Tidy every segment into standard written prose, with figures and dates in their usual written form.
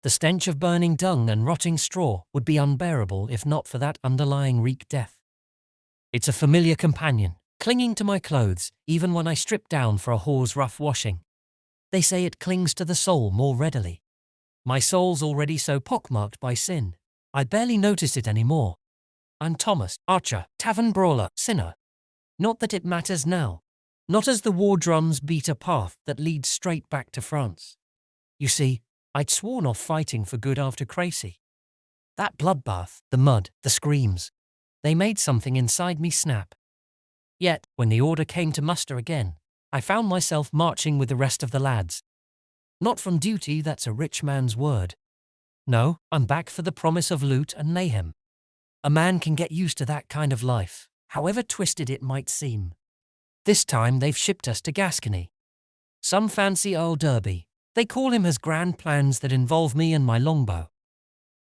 The stench of burning dung and rotting straw would be unbearable if not for that underlying reek death. It's a familiar companion, clinging to my clothes even when I strip down for a whore's rough washing. They say it clings to the soul more readily. My soul's already so pockmarked by sin, I barely notice it anymore. I'm Thomas, archer, tavern brawler, sinner. Not that it matters now. Not as the war drums beat a path that leads straight back to France. You see, I'd sworn off fighting for good after Crecy. That bloodbath, the mud, the screams, they made something inside me snap. Yet, when the order came to muster again, I found myself marching with the rest of the lads. Not from duty, that's a rich man's word. No, I'm back for the promise of loot and mayhem. A man can get used to that kind of life, however twisted it might seem. This time they've shipped us to Gascony. Some fancy Earl of Derby. They call him has grand plans that involve me and my longbow.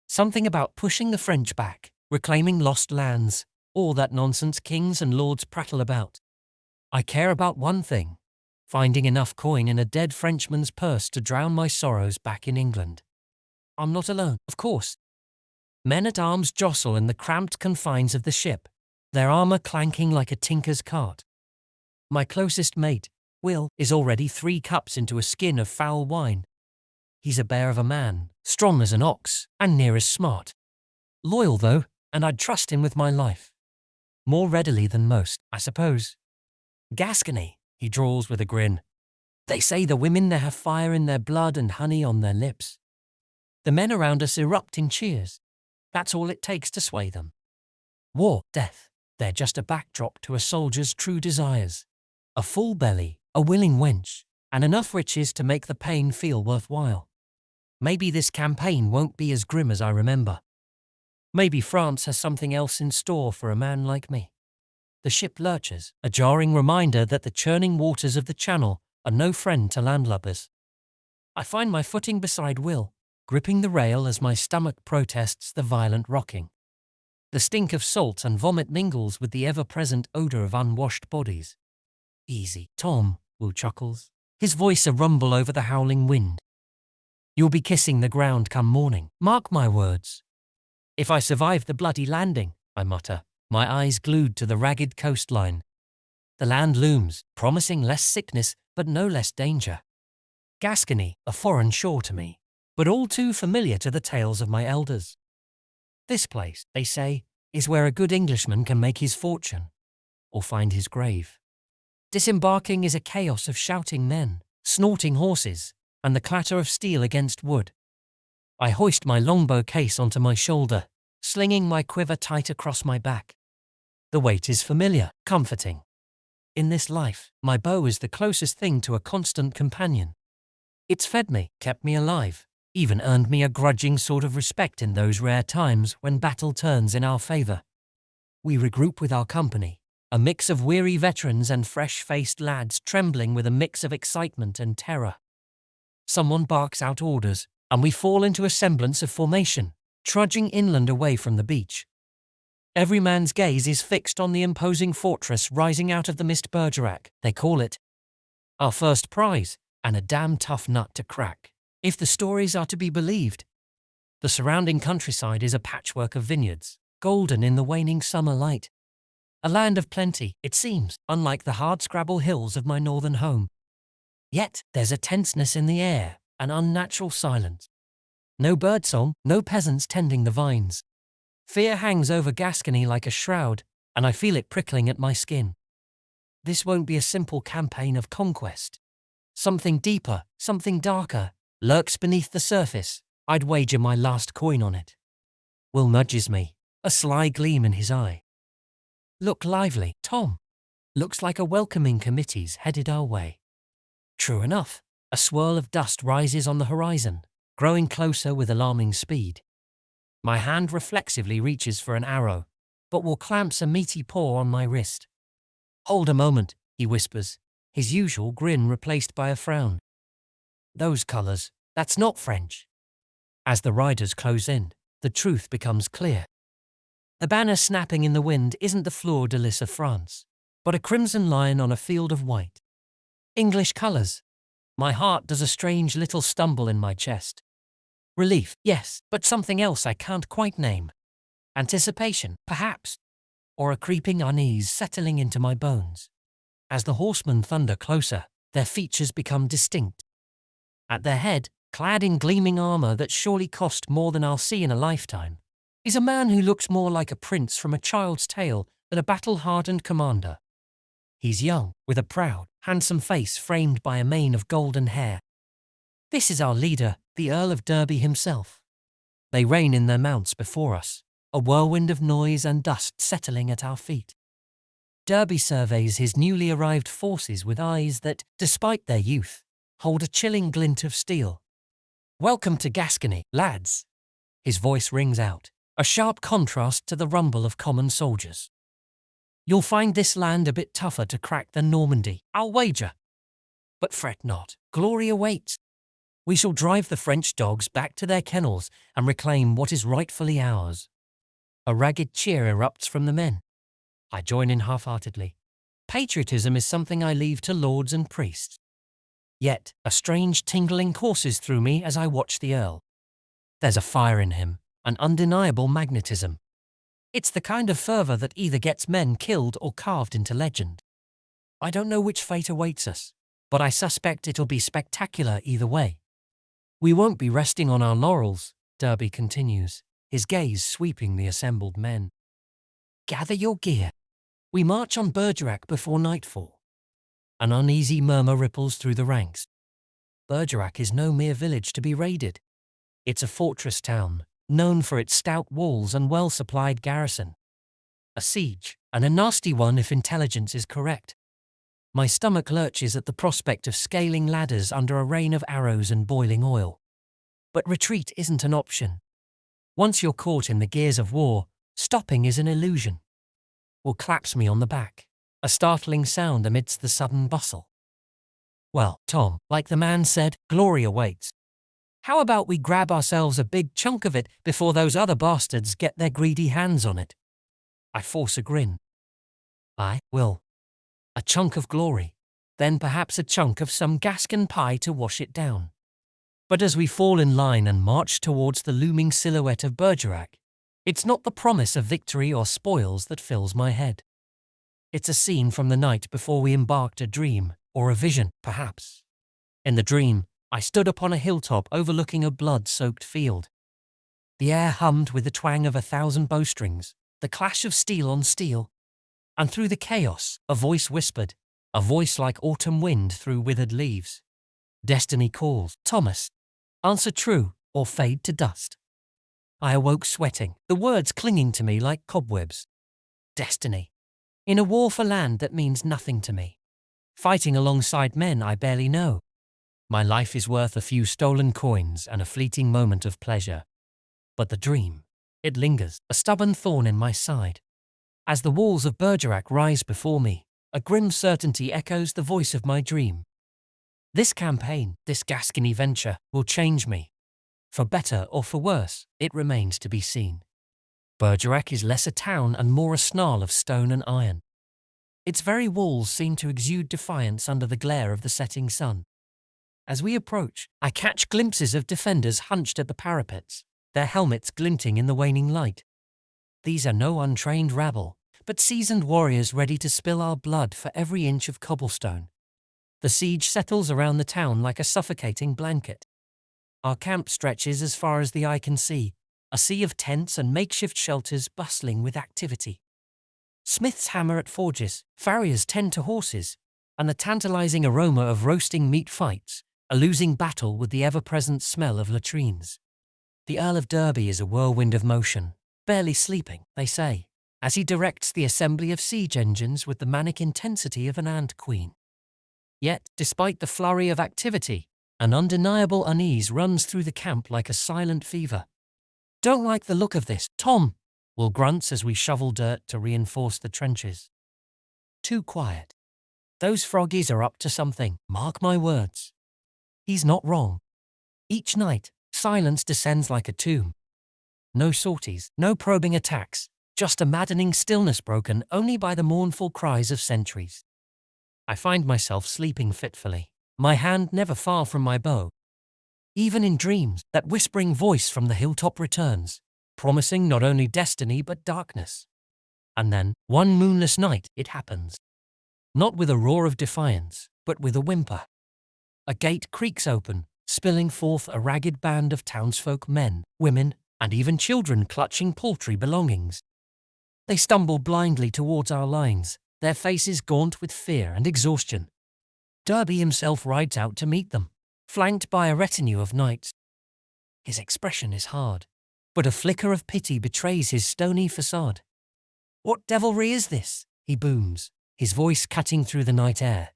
Something about pushing the French back, reclaiming lost lands, all that nonsense kings and lords prattle about. I care about one thing, finding enough coin in a dead Frenchman's purse to drown my sorrows back in England. I'm not alone, of course. Men-at-arms jostle in the cramped confines of the ship, their armour clanking like a tinker's cart. My closest mate, Will, is already 3 cups into a skin of foul wine. He's a bear of a man, strong as an ox, and near as smart. Loyal, though, and I'd trust him with my life. More readily than most, I suppose. Gascony, he drawls with a grin. They say the women there have fire in their blood and honey on their lips. The men around us erupt in cheers. That's all it takes to sway them. War, death, they're just a backdrop to a soldier's true desires. A full belly, a willing wench, and enough riches to make the pain feel worthwhile. Maybe this campaign won't be as grim as I remember. Maybe France has something else in store for a man like me. The ship lurches, a jarring reminder that the churning waters of the Channel are no friend to landlubbers. I find my footing beside Will, gripping the rail as my stomach protests the violent rocking. The stink of salt and vomit mingles with the ever-present odour of unwashed bodies. Easy, Tom, Will chuckles, his voice a rumble over the howling wind. You'll be kissing the ground come morning, mark my words. If I survive the bloody landing, I mutter, my eyes glued to the ragged coastline. The land looms, promising less sickness but no less danger. Gascony, a foreign shore to me, but all too familiar to the tales of my elders. This place, they say, is where a good Englishman can make his fortune, or find his grave. Disembarking is a chaos of shouting men, snorting horses, and the clatter of steel against wood. I hoist my longbow case onto my shoulder, slinging my quiver tight across my back. The weight is familiar, comforting. In this life, my bow is the closest thing to a constant companion. It's fed me, kept me alive, even earned me a grudging sort of respect in those rare times when battle turns in our favour. We regroup with our company, a mix of weary veterans and fresh-faced lads trembling with a mix of excitement and terror. Someone barks out orders, and we fall into a semblance of formation, trudging inland away from the beach. Every man's gaze is fixed on the imposing fortress rising out of the mist Bergerac, they call it. Our first prize, and a damn tough nut to crack, if the stories are to be believed. The surrounding countryside is a patchwork of vineyards, golden in the waning summer light. A land of plenty, it seems, unlike the hardscrabble hills of my northern home. Yet there's a tenseness in the air, an unnatural silence. No birdsong, no peasants tending the vines. Fear hangs over Gascony like a shroud, and I feel it prickling at my skin. This won't be a simple campaign of conquest. Something deeper, something darker, lurks beneath the surface. I'd wager my last coin on it. Will nudges me, a sly gleam in his eye. Look lively, Tom. Looks like a welcoming committee's headed our way. True enough, a swirl of dust rises on the horizon, growing closer with alarming speed. My hand reflexively reaches for an arrow, but Will clamps a meaty paw on my wrist. Hold a moment, he whispers, his usual grin replaced by a frown. Those colours, that's not French. As the riders close in, the truth becomes clear. The banner snapping in the wind isn't the fleur de lis of France, but a crimson lion on a field of white. English colours. My heart does a strange little stumble in my chest. Relief, yes, but something else I can't quite name. Anticipation, perhaps, or a creeping unease settling into my bones. As the horsemen thunder closer, their features become distinct. At their head, clad in gleaming armor that surely cost more than I'll see in a lifetime, is a man who looks more like a prince from a child's tale than a battle-hardened commander. He's young, with a proud, handsome face framed by a mane of golden hair. This is our leader, the Earl of Derby himself. They rein in their mounts before us, a whirlwind of noise and dust settling at our feet. Derby surveys his newly arrived forces with eyes that, despite their youth, hold a chilling glint of steel. "Welcome to Gascony, lads," his voice rings out, a sharp contrast to the rumble of common soldiers. "You'll find this land a bit tougher to crack than Normandy, I'll wager. But fret not, glory awaits. We shall drive the French dogs back to their kennels and reclaim what is rightfully ours." A ragged cheer erupts from the men. I join in half-heartedly. Patriotism is something I leave to lords and priests. Yet, a strange tingling courses through me as I watch the Earl. There's a fire in him, an undeniable magnetism. It's the kind of fervor that either gets men killed or carved into legend. I don't know which fate awaits us, but I suspect it'll be spectacular either way. "We won't be resting on our laurels," Derby continues, his gaze sweeping the assembled men. "Gather your gear. We march on Bergerac before nightfall." An uneasy murmur ripples through the ranks. Bergerac is no mere village to be raided. It's a fortress town, known for its stout walls and well-supplied garrison. A siege, and a nasty one if intelligence is correct. My stomach lurches at the prospect of scaling ladders under a rain of arrows and boiling oil. But retreat isn't an option. Once you're caught in the gears of war, stopping is an illusion. Will claps me on the back, a startling sound amidst the sudden bustle. "Well, Tom, like the man said, glory awaits. How about we grab ourselves a big chunk of it before those other bastards get their greedy hands on it?" I force a grin. "I will. A chunk of glory, then perhaps a chunk of some Gascon pie to wash it down." But as we fall in line and march towards the looming silhouette of Bergerac, it's not the promise of victory or spoils that fills my head. It's a scene from the night before we embarked, a dream, or a vision, perhaps. In the dream, I stood upon a hilltop overlooking a blood-soaked field. The air hummed with the twang of 1,000 bowstrings, the clash of steel on steel. And through the chaos, a voice whispered, a voice like autumn wind through withered leaves. "Destiny calls, Thomas. Answer true, or fade to dust." I awoke sweating, the words clinging to me like cobwebs. Destiny. In a war for land that means nothing to me. Fighting alongside men I barely know. My life is worth a few stolen coins and a fleeting moment of pleasure. But the dream, it lingers, a stubborn thorn in my side. As the walls of Bergerac rise before me, a grim certainty echoes the voice of my dream. This campaign, this Gascony venture, will change me. For better or for worse, it remains to be seen. Bergerac is less a town and more a snarl of stone and iron. Its very walls seem to exude defiance under the glare of the setting sun. As we approach, I catch glimpses of defenders hunched at the parapets, their helmets glinting in the waning light. These are no untrained rabble, but seasoned warriors ready to spill our blood for every inch of cobblestone. The siege settles around the town like a suffocating blanket. Our camp stretches as far as the eye can see, a sea of tents and makeshift shelters bustling with activity. Smiths hammer at forges, farriers tend to horses, and the tantalizing aroma of roasting meat fights, a losing battle with the ever-present smell of latrines. The Earl of Derby is a whirlwind of motion, barely sleeping, they say, as he directs the assembly of siege engines with the manic intensity of an ant queen. Yet, despite the flurry of activity, an undeniable unease runs through the camp like a silent fever. "Don't like the look of this, Tom," Will grunts as we shovel dirt to reinforce the trenches. Too quiet. Those froggies are up to something, mark my words. He's not wrong. Each night, silence descends like a tomb. No sorties, no probing attacks, just a maddening stillness broken only by the mournful cries of sentries. I find myself sleeping fitfully, my hand never far from my bow. Even in dreams, that whispering voice from the hilltop returns, promising not only destiny but darkness. And then, one moonless night, it happens. Not with a roar of defiance, but with a whimper. A gate creaks open, spilling forth a ragged band of townsfolk, men, women, and even children clutching paltry belongings. They stumble blindly towards our lines, their faces gaunt with fear and exhaustion. Derby himself rides out to meet them, flanked by a retinue of knights. His expression is hard, but a flicker of pity betrays his stony facade. "What devilry is this?" he booms, his voice cutting through the night air.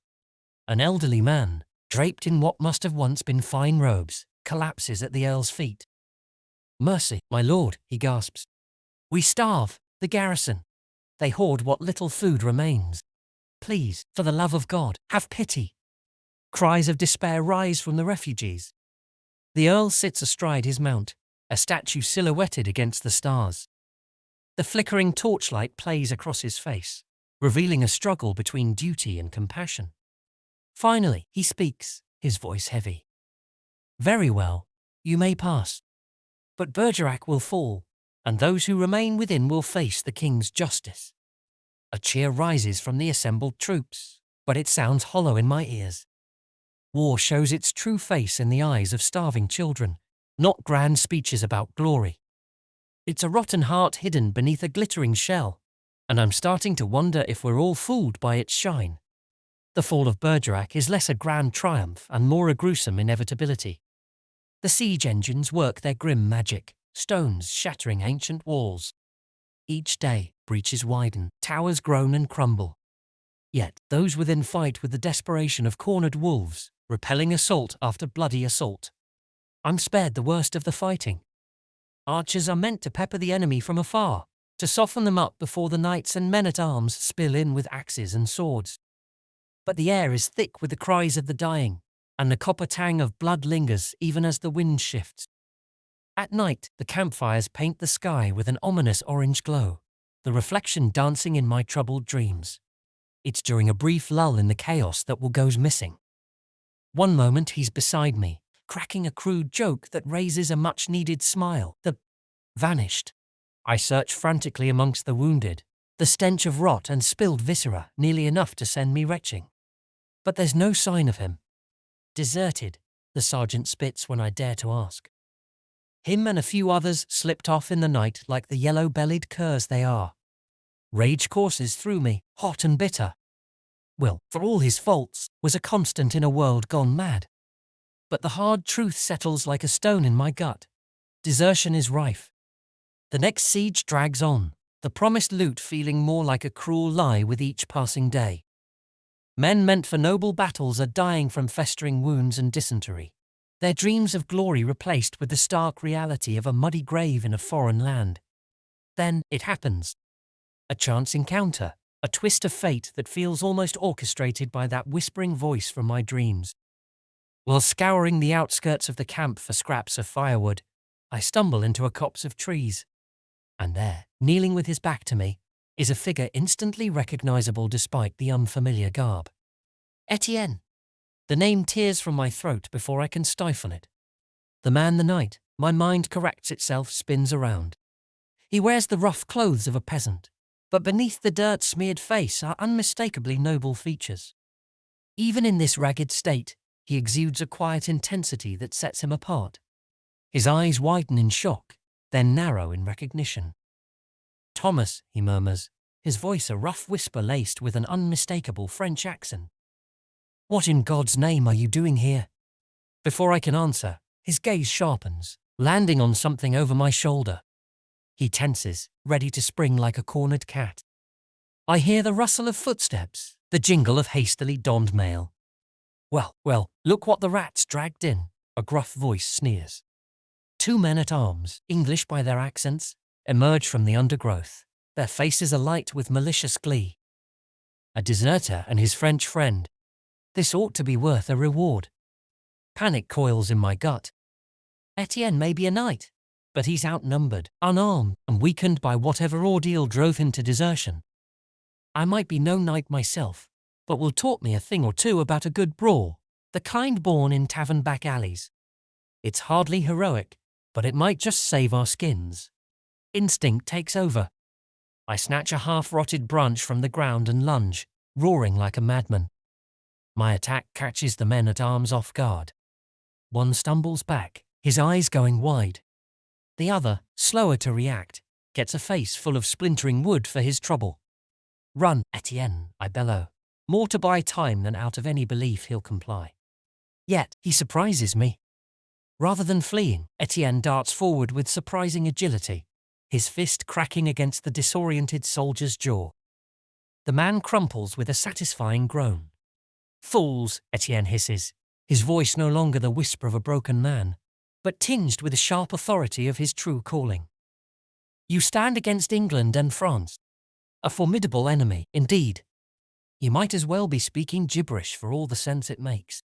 An elderly man, draped in what must have once been fine robes, collapses at the Earl's feet. "Mercy, my lord," he gasps. "We starve, the garrison. They hoard what little food remains. Please, for the love of God, have pity." Cries of despair rise from the refugees. The Earl sits astride his mount, a statue silhouetted against the stars. The flickering torchlight plays across his face, revealing a struggle between duty and compassion. Finally, he speaks, his voice heavy. "Very well, you may pass. But Bergerac will fall, and those who remain within will face the king's justice." A cheer rises from the assembled troops, but it sounds hollow in my ears. War shows its true face in the eyes of starving children, not grand speeches about glory. It's a rotten heart hidden beneath a glittering shell, and I'm starting to wonder if we're all fooled by its shine. The fall of Bergerac is less a grand triumph and more a gruesome inevitability. The siege engines work their grim magic, stones shattering ancient walls. Each day, breaches widen, towers groan and crumble. Yet, those within fight with the desperation of cornered wolves, repelling assault after bloody assault. I'm spared the worst of the fighting. Archers are meant to pepper the enemy from afar, to soften them up before the knights and men-at-arms spill in with axes and swords. But the air is thick with the cries of the dying, and the copper tang of blood lingers even as the wind shifts. At night, the campfires paint the sky with an ominous orange glow, the reflection dancing in my troubled dreams. It's during a brief lull in the chaos that Will goes missing. One moment he's beside me, cracking a crude joke that raises a much-needed smile. The vanished. I search frantically amongst the wounded, the stench of rot and spilled viscera nearly enough to send me retching. But there's no sign of him. "Deserted," the sergeant spits when I dare to ask. Him and a few others slipped off in the night like the yellow-bellied curs they are. Rage courses through me, hot and bitter. Will, for all his faults, was a constant in a world gone mad. But the hard truth settles like a stone in my gut. Desertion is rife. The next siege drags on, the promised loot feeling more like a cruel lie with each passing day. Men meant for noble battles are dying from festering wounds and dysentery, their dreams of glory replaced with the stark reality of a muddy grave in a foreign land. Then it happens. A chance encounter, a twist of fate that feels almost orchestrated by that whispering voice from my dreams. While scouring the outskirts of the camp for scraps of firewood, I stumble into a copse of trees. And there, kneeling with his back to me, is a figure instantly recognizable despite the unfamiliar garb. Etienne. The name tears from my throat before I can stifle it. The man the night, my mind corrects itself, spins around. He wears the rough clothes of a peasant, but beneath the dirt-smeared face are unmistakably noble features. Even in this ragged state, he exudes a quiet intensity that sets him apart. His eyes widen in shock, then narrow in recognition. "Thomas," he murmurs, his voice a rough whisper laced with an unmistakable French accent. "What in God's name are you doing here?" Before I can answer, his gaze sharpens, landing on something over my shoulder. He tenses, ready to spring like a cornered cat. I hear the rustle of footsteps, the jingle of hastily donned mail. Well, look what the rat's dragged in," a gruff voice sneers. Two men-at-arms, English by their accents, emerge from the undergrowth, their faces alight with malicious glee. A deserter and his French friend. This ought to be worth a reward. Panic coils in my gut. Etienne may be a knight, but he's outnumbered, unarmed, and weakened by whatever ordeal drove him to desertion. I might be no knight myself, but will taught me a thing or two about a good brawl, the kind born in tavern back alleys. It's hardly heroic, but it might just save our skins. Instinct takes over. I snatch a half-rotted branch from the ground and lunge, roaring like a madman. My attack catches the men-at-arms off guard. One stumbles back, his eyes going wide. The other, slower to react, gets a face full of splintering wood for his trouble. "Run, Etienne," I bellow, more to buy time than out of any belief he'll comply. Yet, he surprises me. Rather than fleeing, Etienne darts forward with surprising agility, his fist cracking against the disoriented soldier's jaw. The man crumples with a satisfying groan. "Fools," Etienne hisses, his voice no longer the whisper of a broken man, but tinged with the sharp authority of his true calling. "You stand against England and France. A formidable enemy, indeed. You might as well be speaking gibberish for all the sense it makes."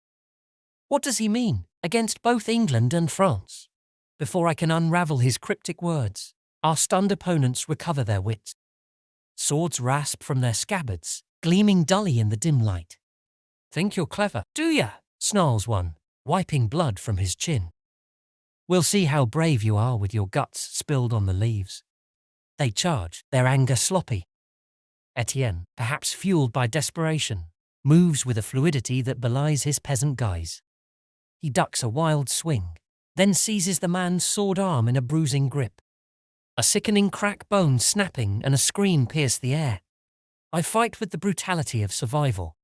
What does he mean, against both England and France? Before I can unravel his cryptic words, our stunned opponents recover their wits. Swords rasp from their scabbards, gleaming dully in the dim light. "Think you're clever, do ya?" snarls one, wiping blood from his chin. "We'll see how brave you are with your guts spilled on the leaves." They charge, their anger sloppy. Etienne, perhaps fueled by desperation, moves with a fluidity that belies his peasant guise. He ducks a wild swing, then seizes the man's sword arm in a bruising grip. A sickening crack, bone snapping, and a scream pierce the air. I fight with the brutality of survival.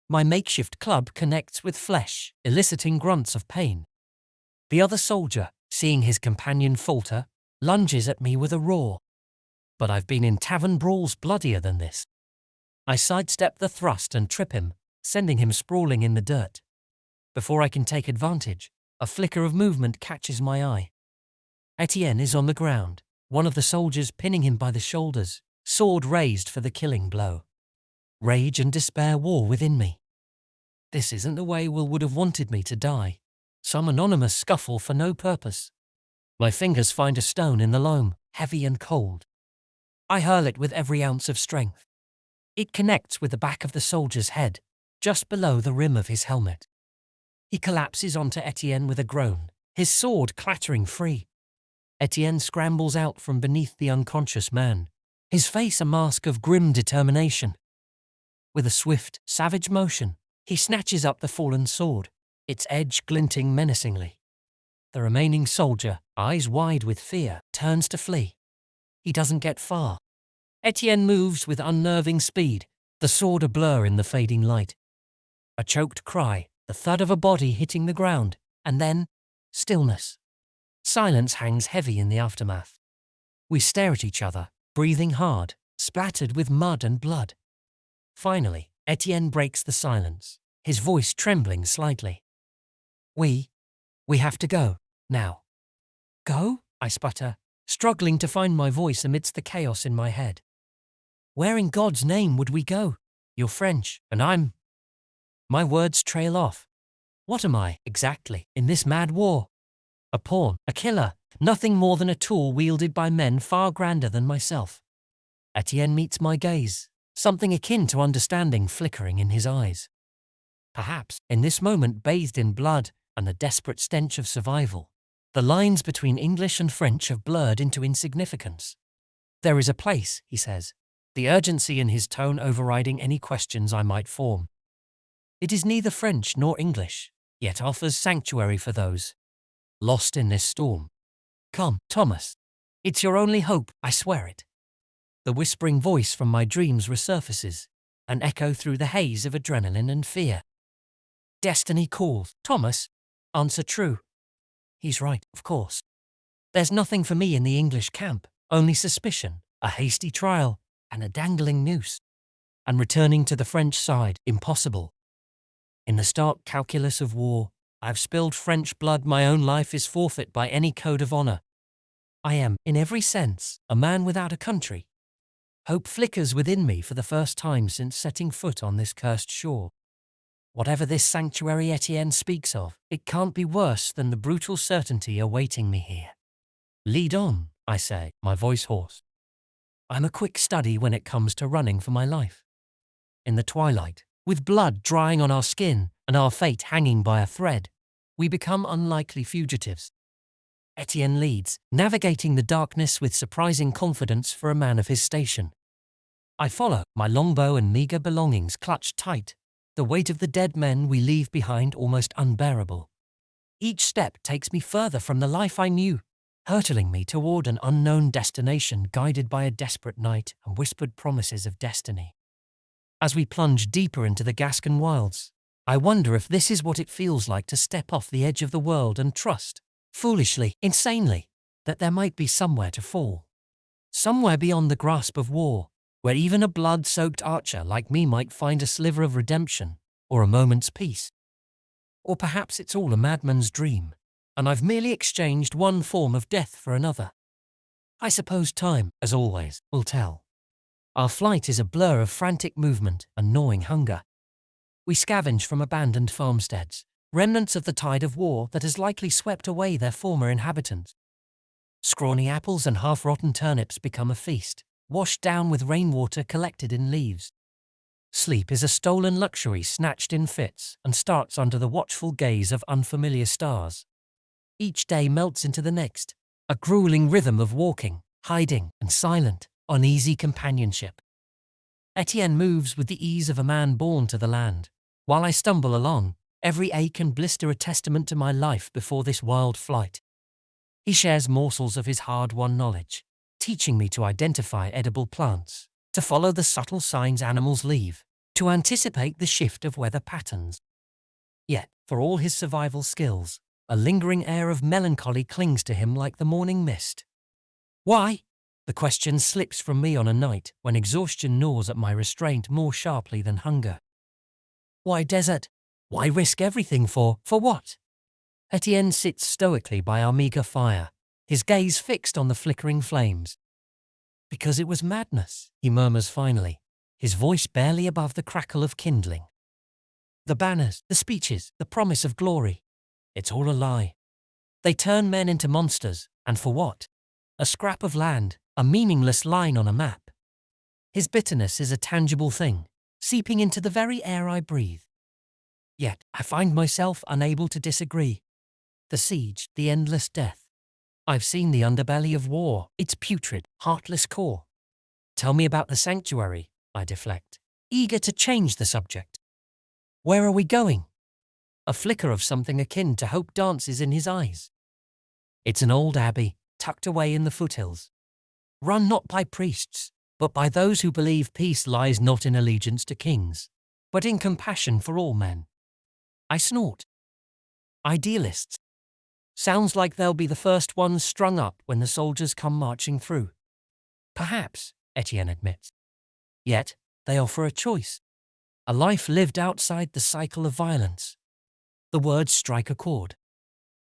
My makeshift club connects with flesh, eliciting grunts of pain. The other soldier, seeing his companion falter, lunges at me with a roar. But I've been in tavern brawls bloodier than this. I sidestep the thrust and trip him, sending him sprawling in the dirt. Before I can take advantage, a flicker of movement catches my eye. Etienne is on the ground, one of the soldiers pinning him by the shoulders, sword raised for the killing blow. Rage and despair war within me. This isn't the way Will would have wanted me to die. Some anonymous scuffle for no purpose. My fingers find a stone in the loam, heavy and cold. I hurl it with every ounce of strength. It connects with the back of the soldier's head, just below the rim of his helmet. He collapses onto Etienne with a groan, his sword clattering free. Etienne scrambles out from beneath the unconscious man, his face a mask of grim determination. With a swift, savage motion, he snatches up the fallen sword, its edge glinting menacingly. The remaining soldier, eyes wide with fear, turns to flee. He doesn't get far. Etienne moves with unnerving speed, the sword a blur in the fading light. A choked cry, the thud of a body hitting the ground, and then stillness. Silence hangs heavy in the aftermath. We stare at each other, breathing hard, splattered with mud and blood. Finally, Etienne breaks the silence, his voice trembling slightly. We have to go, now." "Go?" I sputter, struggling to find my voice amidst the chaos in my head. "Where in God's name would we go? You're French, and I'm—" My words trail off. What am I, exactly, in this mad war? A pawn, a killer, nothing more than a tool wielded by men far grander than myself. Etienne meets my gaze, something akin to understanding flickering in his eyes. Perhaps, in this moment bathed in blood and the desperate stench of survival, the lines between English and French have blurred into insignificance. "There is a place," he says, the urgency in his tone overriding any questions I might form. "It is neither French nor English, yet offers sanctuary for those lost in this storm. Come, Thomas. It's your only hope, I swear it." The whispering voice from my dreams resurfaces, an echo through the haze of adrenaline and fear. "Destiny calls, Thomas. Answer true." He's right, of course. There's nothing for me in the English camp, only suspicion, a hasty trial, and a dangling noose. And returning to the French side, impossible. In the stark calculus of war, I've spilled French blood. My own life is forfeit by any code of honor. I am, in every sense, a man without a country. Hope flickers within me for the first time since setting foot on this cursed shore. Whatever this sanctuary Etienne speaks of, it can't be worse than the brutal certainty awaiting me here. "Lead on," I say, my voice hoarse. I'm a quick study when it comes to running for my life. In the twilight, with blood drying on our skin and our fate hanging by a thread, we become unlikely fugitives. Etienne leads, navigating the darkness with surprising confidence for a man of his station. I follow, my longbow and meagre belongings clutched tight, the weight of the dead men we leave behind almost unbearable. Each step takes me further from the life I knew, hurtling me toward an unknown destination guided by a desperate night and whispered promises of destiny. As we plunge deeper into the Gascon wilds, I wonder if this is what it feels like to step off the edge of the world and trust, foolishly, insanely, that there might be somewhere to fall. Somewhere beyond the grasp of war, where even a blood-soaked archer like me might find a sliver of redemption or a moment's peace. Or perhaps it's all a madman's dream, and I've merely exchanged one form of death for another. I suppose time, as always, will tell. Our flight is a blur of frantic movement and gnawing hunger. We scavenge from abandoned farmsteads, remnants of the tide of war that has likely swept away their former inhabitants. Scrawny apples and half-rotten turnips become a feast, washed down with rainwater collected in leaves. Sleep is a stolen luxury snatched in fits and starts under the watchful gaze of unfamiliar stars. Each day melts into the next, a grueling rhythm of walking, hiding, and silent, uneasy companionship. Etienne moves with the ease of a man born to the land, while I stumble along, every ache and blister a testament to my life before this wild flight. He shares morsels of his hard-won knowledge, teaching me to identify edible plants, to follow the subtle signs animals leave, to anticipate the shift of weather patterns. Yet, for all his survival skills, a lingering air of melancholy clings to him like the morning mist. Why? The question slips from me on a night when exhaustion gnaws at my restraint more sharply than hunger. Why desert? Why risk everything for what? Etienne sits stoically by our meagre fire, his gaze fixed on the flickering flames. Because it was madness, he murmurs finally, his voice barely above the crackle of kindling. The banners, the speeches, the promise of glory. It's all a lie. They turn men into monsters, and for what? A scrap of land, a meaningless line on a map. His bitterness is a tangible thing, seeping into the very air I breathe. Yet I find myself unable to disagree. The siege, the endless death. I've seen the underbelly of war, its putrid, heartless core. Tell me about the sanctuary, I deflect, eager to change the subject. Where are we going? A flicker of something akin to hope dances in his eyes. It's an old abbey, tucked away in the foothills. Run not by priests, but by those who believe peace lies not in allegiance to kings, but in compassion for all men. I snort. Idealists. Sounds like they'll be the first ones strung up when the soldiers come marching through. Perhaps, Etienne admits. Yet, they offer a choice. A life lived outside the cycle of violence. The words strike a chord.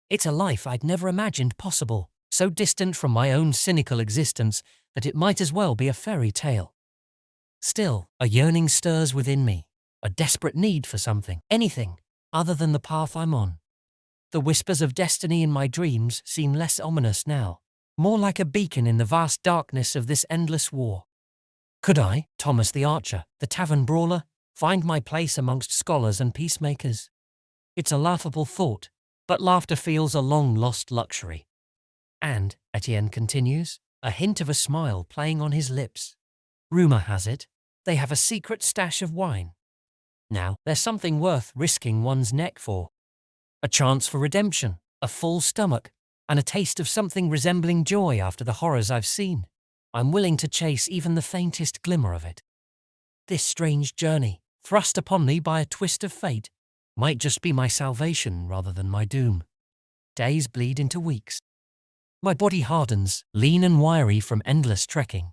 It's a life I'd never imagined possible, so distant from my own cynical existence that it might as well be a fairy tale. Still, a yearning stirs within me, a desperate need for something, anything, other than the path I'm on. The whispers of destiny in my dreams seem less ominous now, more like a beacon in the vast darkness of this endless war. Could I, Thomas the Archer, the tavern brawler, find my place amongst scholars and peacemakers? It's a laughable thought, but laughter feels a long-lost luxury. And, Etienne continues, a hint of a smile playing on his lips. Rumour has it, they have a secret stash of wine. Now, there's something worth risking one's neck for. A chance for redemption, a full stomach, and a taste of something resembling joy after the horrors I've seen. I'm willing to chase even the faintest glimmer of it. This strange journey, thrust upon me by a twist of fate, might just be my salvation rather than my doom. Days bleed into weeks. My body hardens, lean and wiry from endless trekking.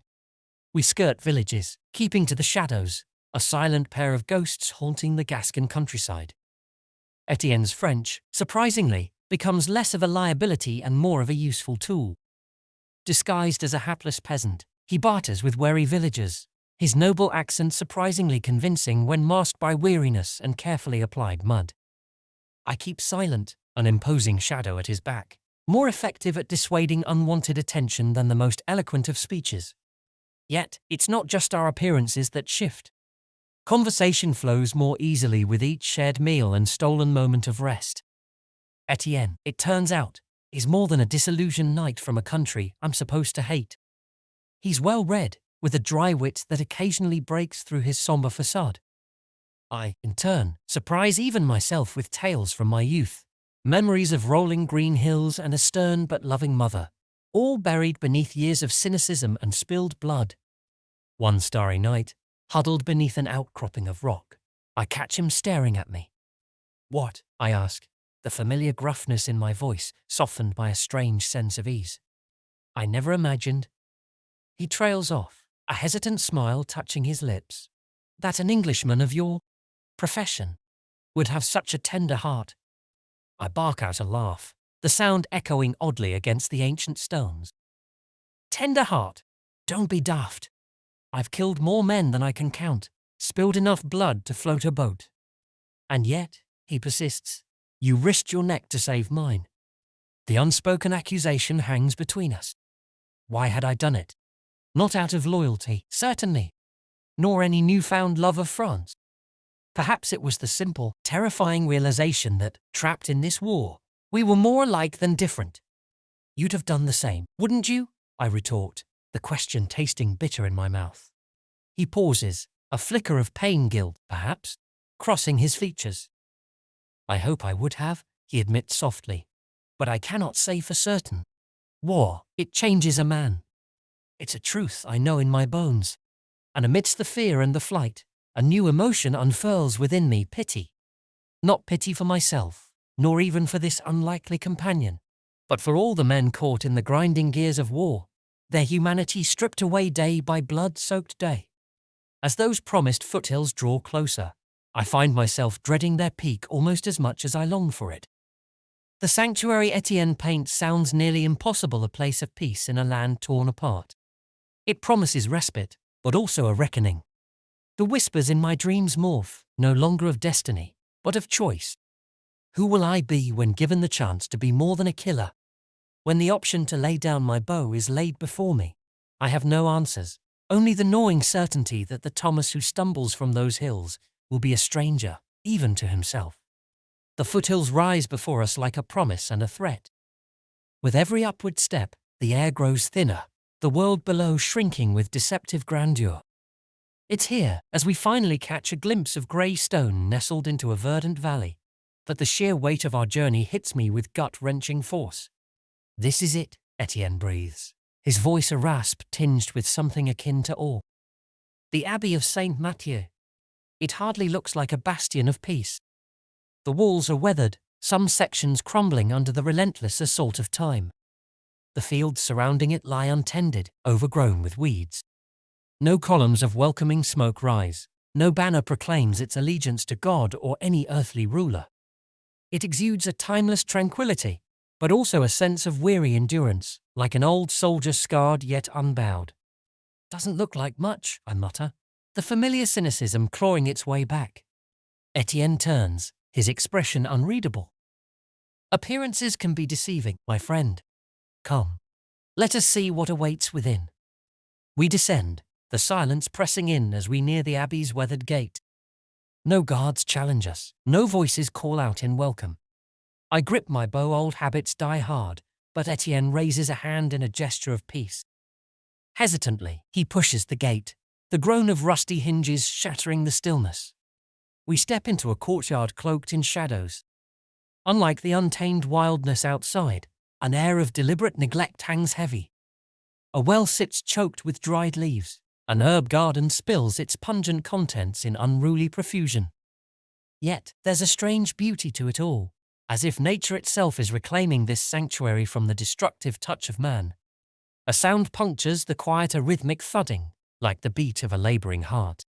We skirt villages, keeping to the shadows, a silent pair of ghosts haunting the Gascon countryside. Etienne's French, surprisingly, becomes less of a liability and more of a useful tool. Disguised as a hapless peasant, he barters with wary villagers, his noble accent surprisingly convincing when masked by weariness and carefully applied mud. I keep silent, an imposing shadow at his back, more effective at dissuading unwanted attention than the most eloquent of speeches. Yet, it's not just our appearances that shift. Conversation flows more easily with each shared meal and stolen moment of rest. Etienne, it turns out, is more than a disillusioned knight from a country I'm supposed to hate. He's well read, with a dry wit that occasionally breaks through his somber facade. I, in turn, surprise even myself with tales from my youth, memories of rolling green hills and a stern but loving mother, all buried beneath years of cynicism and spilled blood. One starry night, huddled beneath an outcropping of rock, I catch him staring at me. "What?" I ask, the familiar gruffness in my voice softened by a strange sense of ease. "I never imagined." He trails off, a hesitant smile touching his lips. "That an Englishman of your profession would have such a tender heart." I bark out a laugh, the sound echoing oddly against the ancient stones. "Tender heart? Don't be daft. I've killed more men than I can count, spilled enough blood to float a boat. And yet," he persists, "you risked your neck to save mine." The unspoken accusation hangs between us. Why had I done it? Not out of loyalty, certainly, nor any newfound love of France. Perhaps it was the simple, terrifying realization that, trapped in this war, we were more alike than different. "You'd have done the same, wouldn't you?" I retort, the question tasting bitter in my mouth. He pauses, a flicker of pain guilt, perhaps, crossing his features. "I hope I would have," he admits softly, "but I cannot say for certain. War, it changes a man. It's a truth I know in my bones. And amidst the fear and the flight, a new emotion unfurls within me, pity. Not pity for myself, nor even for this unlikely companion, but for all the men caught in the grinding gears of war, their humanity stripped away day by blood-soaked day. As those promised foothills draw closer, I find myself dreading their peak almost as much as I long for it. The sanctuary Etienne paints sounds nearly impossible a place of peace in a land torn apart. It promises respite, but also a reckoning. The whispers in my dreams morph, no longer of destiny, but of choice. Who will I be when given the chance to be more than a killer? When the option to lay down my bow is laid before me, I have no answers, only the gnawing certainty that the Thomas who stumbles from those hills will be a stranger, even to himself. The foothills rise before us like a promise and a threat. With every upward step, the air grows thinner, the world below shrinking with deceptive grandeur. It's here, as we finally catch a glimpse of grey stone nestled into a verdant valley, that the sheer weight of our journey hits me with gut-wrenching force. "This is it," Etienne breathes, his voice a rasp tinged with something akin to awe. "The Abbey of Saint Mathieu. It hardly looks like a bastion of peace. The walls are weathered, some sections crumbling under the relentless assault of time. The fields surrounding it lie untended, overgrown with weeds. No columns of welcoming smoke rise, no banner proclaims its allegiance to God or any earthly ruler. It exudes a timeless tranquility, but also a sense of weary endurance, like an old soldier scarred yet unbowed. Doesn't look like much, I mutter, the familiar cynicism clawing its way back. Etienne turns, his expression unreadable. "Appearances can be deceiving, my friend. Come, let us see what awaits within." We descend, the silence pressing in as we near the Abbey's weathered gate. No guards challenge us, no voices call out in welcome. I grip my bow, old habits die hard, but Etienne raises a hand in a gesture of peace. Hesitantly, he pushes the gate, the groan of rusty hinges shattering the stillness. We step into a courtyard cloaked in shadows. Unlike the untamed wildness outside, an air of deliberate neglect hangs heavy. A well sits choked with dried leaves. An herb garden spills its pungent contents in unruly profusion. Yet there's a strange beauty to it all, as if nature itself is reclaiming this sanctuary from the destructive touch of man. A sound punctures the quieter rhythmic thudding, like the beat of a laboring heart.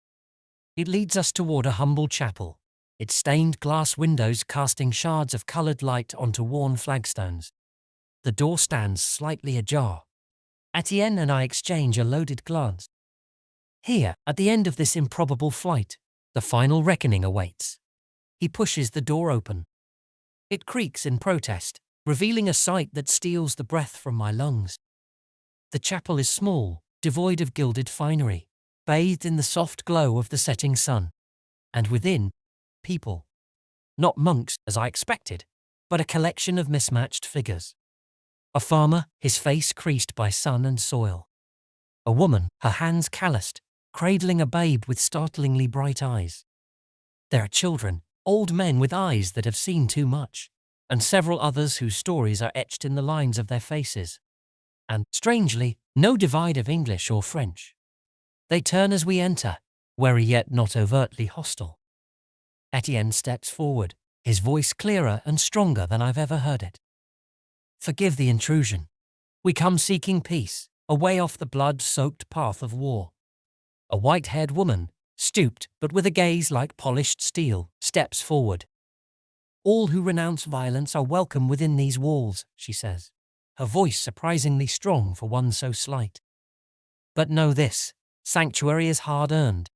It leads us toward a humble chapel, its stained glass windows casting shards of colored light onto worn flagstones. The door stands slightly ajar. Etienne and I exchange a loaded glance. Here, at the end of this improbable flight, the final reckoning awaits. He pushes the door open. It creaks in protest, revealing a sight that steals the breath from my lungs. The chapel is small, devoid of gilded finery, bathed in the soft glow of the setting sun. And within, people. Not monks, as I expected, but a collection of mismatched figures. A farmer, his face creased by sun and soil. A woman, her hands calloused, cradling a babe with startlingly bright eyes. There are children, old men with eyes that have seen too much, and several others whose stories are etched in the lines of their faces. And, strangely, no divide of English or French. They turn as we enter, wary yet not overtly hostile. Etienne steps forward, his voice clearer and stronger than I've ever heard it. Forgive the intrusion. We come seeking peace, away off the blood-soaked path of war. A white-haired woman, stooped but with a gaze like polished steel, steps forward. All who renounce violence are welcome within these walls, she says, her voice surprisingly strong for one so slight. But know this, sanctuary is hard-earned.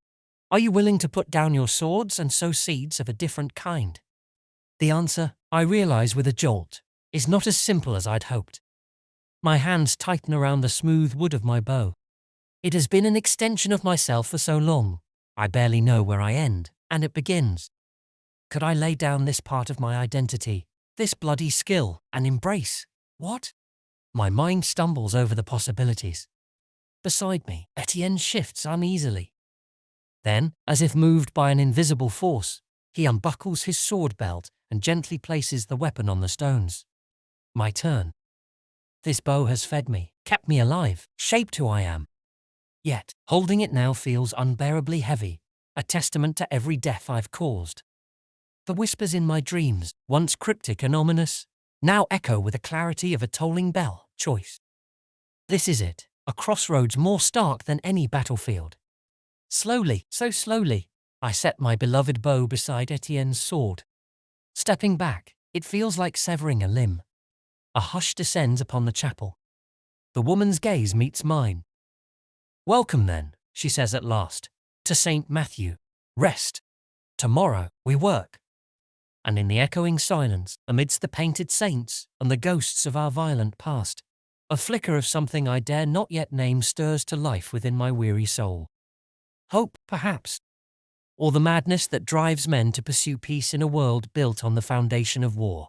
Are you willing to put down your swords and sow seeds of a different kind? The answer, I realize with a jolt, is not as simple as I'd hoped. My hands tighten around the smooth wood of my bow. It has been an extension of myself for so long, I barely know where I end, and it begins. Could I lay down this part of my identity, this bloody skill, and embrace, what? My mind stumbles over the possibilities. Beside me, Etienne shifts uneasily. Then, as if moved by an invisible force, he unbuckles his sword belt and gently places the weapon on the stones. My turn. This bow has fed me, kept me alive, shaped who I am. Yet, holding it now feels unbearably heavy, a testament to every death I've caused. The whispers in my dreams, once cryptic and ominous, now echo with the clarity of a tolling bell, choice. This is it, a crossroads more stark than any battlefield. Slowly, so slowly, I set my beloved bow beside Etienne's sword. Stepping back, it feels like severing a limb. A hush descends upon the chapel. The woman's gaze meets mine. Welcome then, she says at last, to St. Matthew. Rest. Tomorrow we work. And in the echoing silence, amidst the painted saints and the ghosts of our violent past, a flicker of something I dare not yet name stirs to life within my weary soul. Hope, perhaps, or the madness that drives men to pursue peace in a world built on the foundation of war.